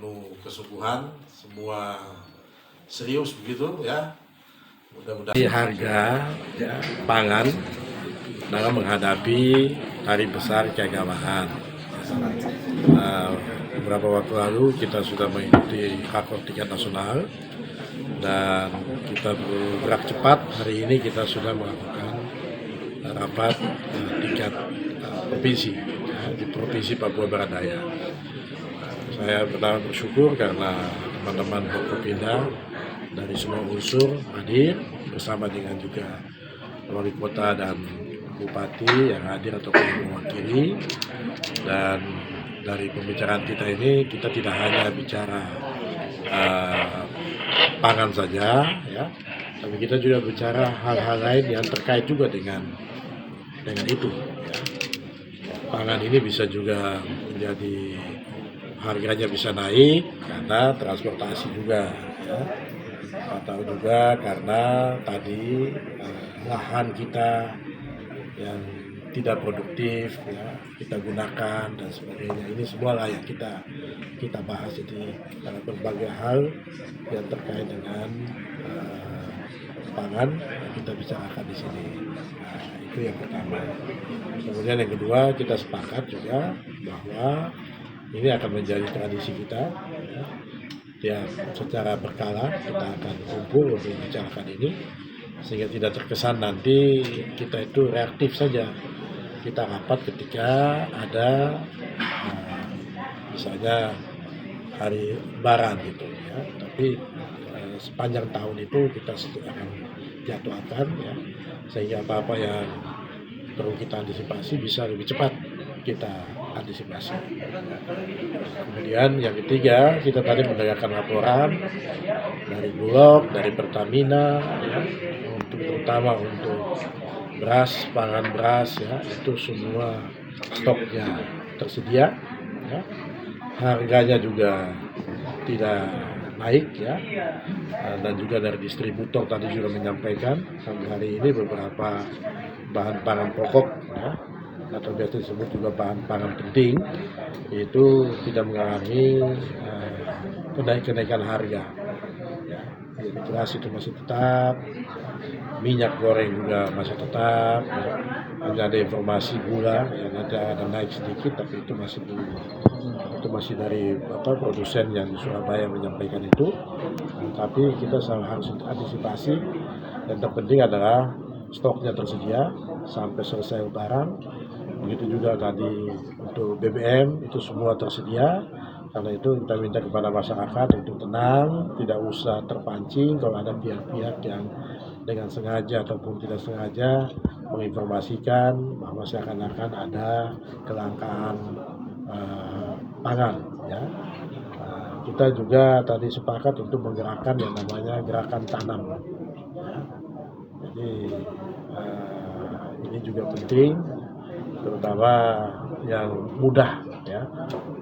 penuh kesungguhan, semua serius begitu ya. Mudah-mudahan harga ya, pangan dalam menghadapi Hari Besar Keagamaan. Beberapa waktu lalu kita sudah mengikuti rakor tingkat nasional dan kita bergerak cepat. Hari ini kita sudah melakukan rapat tingkat provinsi di Provinsi Papua Barat Daya. Saya pertama bersyukur karena teman-teman Forkopimda dari semua unsur hadir bersama dengan juga wali kota dan bupati yang hadir atau yang mewakili. Dan dari pembicaraan kita ini kita tidak hanya bicara pangan saja ya, tapi kita juga bicara hal-hal lain yang terkait juga dengan itu ya. Pangan ini bisa juga menjadi harganya bisa naik karena transportasi juga ya. Atau juga karena tadi lahan kita yang tidak produktif ya, kita gunakan dan sebagainya. Ini semua lah yang kita bahas. Jadi berbagai hal yang terkait dengan pangan kita bicarakan di sini. Nah, itu yang pertama. Kemudian yang kedua, kita sepakat juga bahwa ini akan menjadi tradisi kita. Ya, secara berkala kita akan kumpul untuk membicarakan ini sehingga tidak terkesan nanti kita itu reaktif saja. Kita rapat ketika ada misalnya hari Lebaran gitu ya. Tapi sepanjang tahun itu kita akan jadwalkan ya, sehingga apa-apa yang perlu kita antisipasi bisa lebih cepat kita antisipasi. Kemudian yang ketiga, kita tadi mendengarkan laporan dari Bulog, dari Pertamina ya, terutama untuk beras, pangan beras ya, itu semua stoknya tersedia ya. Harganya juga tidak naik ya. Dan juga dari distributor tadi juga menyampaikan sampai hari ini beberapa bahan pangan pokok ya, atau biasa disebut juga bahan pangan penting itu tidak mengalami kenaikan harga ya. Beras itu masih tetap, minyak goreng juga masih tetap ya. Hanya ada informasi gula yang ada naik sedikit, tapi itu masih dari produsen yang di Surabaya menyampaikan itu. Tapi kita harus antisipasi, dan terpenting adalah stoknya tersedia sampai selesai Lebaran. Begitu juga tadi untuk BBM itu semua tersedia. Karena itu kita minta kepada masyarakat untuk tenang, tidak usah terpancing kalau ada pihak-pihak yang dengan sengaja ataupun tidak sengaja menginformasikan bahwa seakan-akan ada kelangkaan pangan ya. Kita juga tadi sepakat untuk menggerakkan yang namanya gerakan tanam ya. Jadi ini juga penting, terutama yang mudah ya,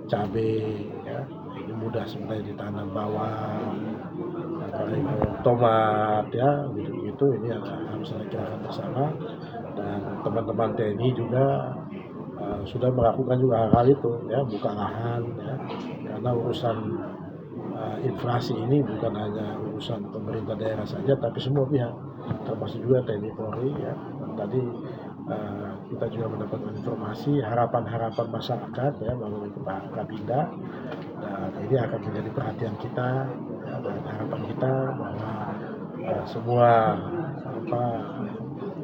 cabai ya, ini mudah sebenarnya ditanam, bawang, tomat ya, gitu-gitu. Ini harus ada gerakan bersama, dan teman-teman TNI juga sudah melakukan juga hal-hal itu ya, buka lahan ya, karena urusan inflasi ini bukan hanya urusan pemerintah daerah saja, tapi semua pihak, termasuk juga TNI Polri ya. Tadi kita juga mendapatkan informasi harapan masyarakat ya melalui Kabinda, dan ini akan menjadi perhatian kita ya, dan harapan kita bahwa semua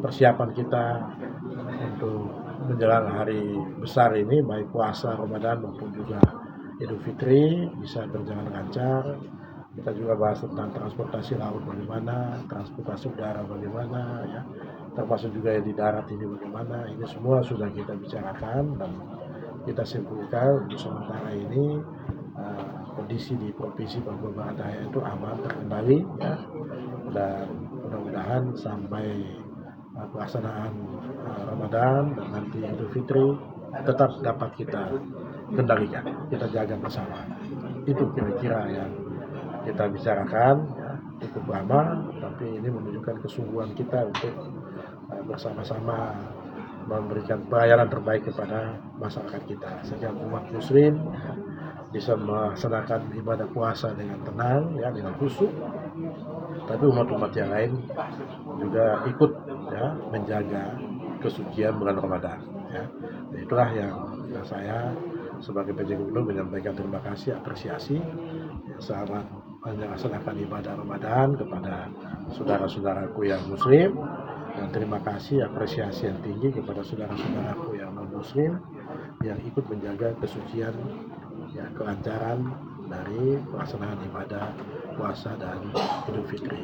persiapan kita untuk menjelang hari besar ini, baik puasa Ramadan maupun juga Idul Fitri, bisa berjalan lancar. Kita juga bahas tentang transportasi laut bagaimana, transportasi udara bagaimana ya, termasuk juga yang di darat ini bagaimana. Ini semua sudah kita bicarakan dan kita simpulkan untuk sementara ini kondisi di Provinsi Papua Barat Daya itu aman, terkendali ya, dan mudah-mudahan sampai pelaksanaan Ramadan dan nanti Idul Fitri tetap dapat kita kendalikan, kita jaga bersama. Itu kira-kira yang kita bicarakan ya, cukup lama, tapi ini menunjukkan kesungguhan kita untuk bersama-sama memberikan pelayanan terbaik kepada masyarakat kita, sehingga umat muslim bisa melaksanakan ibadah puasa dengan tenang, ya, dengan khusyuk. Tapi umat-umat yang lain juga ikut, ya, menjaga kesucian bulan Ramadan. Ya. Itulah yang saya sebagai PJ Gubernur menyampaikan terima kasih, apresiasi, ya, selamat melaksanakan ibadah Ramadan kepada saudara-saudaraku yang Muslim, dan terima kasih apresiasi yang tinggi kepada saudara-saudaraku yang non Muslim yang ikut menjaga kesucian, ya, kelancaran dari pelaksanaan ibadah puasa dan Idul Fitri.